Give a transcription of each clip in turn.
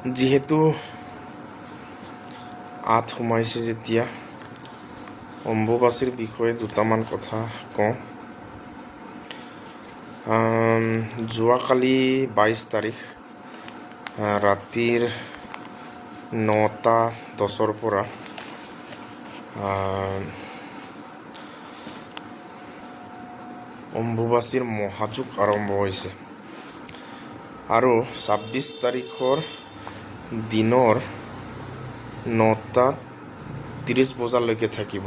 যিহেতু আঠ সোমাইছে যেতিয়া অম্বুবাচীৰ বিষয়ে দুটামান কথা কওঁ। যোৱাকালি 22 তাৰিখ ৰাতিৰ 9:10 পৰা অম্বুবাচীৰ মহাযুগ আৰম্ভ হৈছে আৰু 26 তাৰিখৰ দিনৰ 9:30 বজালৈকে থাকিব।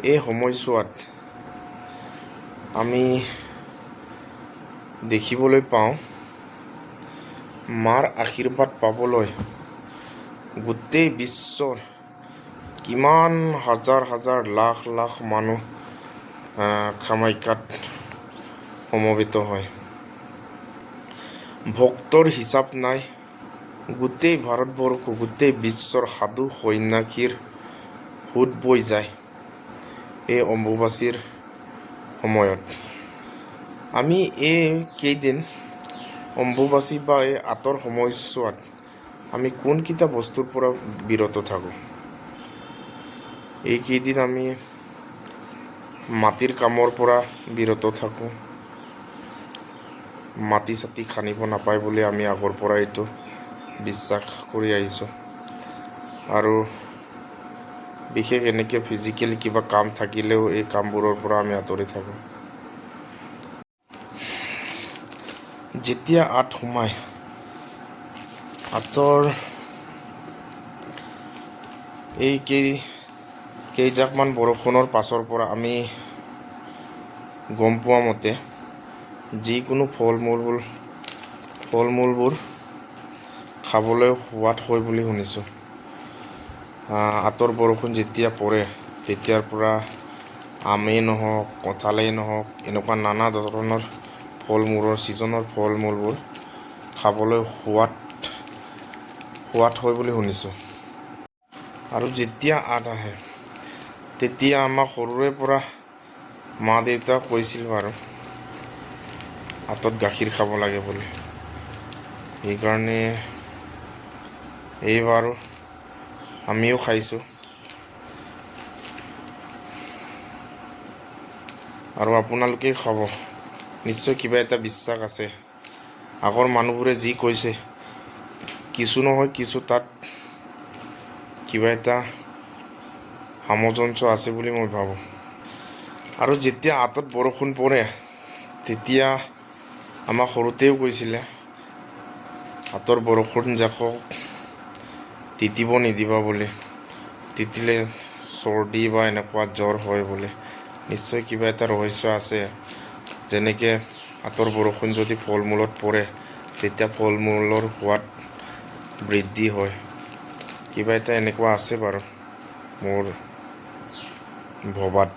এই সময়ছোৱাত আমি দেখিবলৈ পাওঁ মাৰ আশীৰ্বাদ পাবলৈ গোটেই বিশ্বৰ কিমান হাজাৰ হাজাৰ লাখ লাখ মানুহ কামাখ্যাত সমবেত হয়। ভক্তৰ হিচাপ নাই। গোটেই ভাৰতবৰ্ষ, গোটেই বিশ্বৰ সাধু সন্যাসীৰ সোঁত বৈ যায় এই অম্বুবাচীৰ সময়ত। আমি এই কেইদিন অম্বুবাচী বা এই আঁতৰ সময়ছোৱাত আমি কোনকেইটা বস্তুৰ পৰা বিৰত থাকোঁ? এইকেইদিন আমি মাটিৰ কামৰ পৰা বিৰত থাকোঁ। মাটি চাটি খান্দিব নাপায় বুলি আমি আগৰ পৰা এইটো বিশ্বাস কৰি আহিছোঁ। আৰু বিশেষ এনেকৈ ফিজিকেলি কিবা কাম থাকিলেও এই কামবোৰৰ পৰা আমি আঁতৰি থাকোঁ। যেতিয়া আঠ সোমায়, আঁতৰ এই কেইজাকমান বৰষুণৰ পাছৰ পৰা আমি গম পোৱা মতে যিকোনো ফল মূলবোৰ খাবলৈ সোৱাদ হয় বুলি শুনিছোঁ। আঁতৰ বৰষুণ যেতিয়া পৰে তেতিয়াৰ পৰা আমেই নহওক, কঁঠালেই নহওক, এনেকুৱা নানা ধৰণৰ ফল মূলৰ ছিজনৰ ফল মূলবোৰ খাবলৈ সোৱাদ হয় বুলি শুনিছোঁ। আৰু যেতিয়া আঠ আহে তেতিয়া আমাক সৰুৰে পৰা মা দেউতাক কৈছিল বাৰু আঁতত গাখীৰ খাব লাগে বুলি। সেইকাৰণে এইবাৰ আমিও খাইছোঁ। আৰু আপোনালোকে খাব, নিশ্চয় কিবা এটা বিশ্বাস আছে। আগৰ মানুহবোৰে যি কৈছে কিছু নহয় কিছু তাত কিবা এটা সামঞ্জস্য আছে বুলি মই ভাবোঁ। আৰু যেতিয়া আঁতত বৰষুণ পৰে তেতিয়া আমাক সৰুতেও কৈছিলে আঁতৰ বৰষুণ জাকক তিতিব নিদিবা বুলি, তিতিলে চৰ্দি বা এনেকুৱা জ্বৰ হয় বুলি। নিশ্চয় কিবা এটা ৰহস্য আছে। যেনেকৈ আঁতৰ বৰষুণ যদি ফল মূলত পৰে তেতিয়া ফল মূলৰ সোৱাদ বৃদ্ধি হয়। কিবা এটা এনেকুৱা আছে বাৰু মোৰ ভবাত।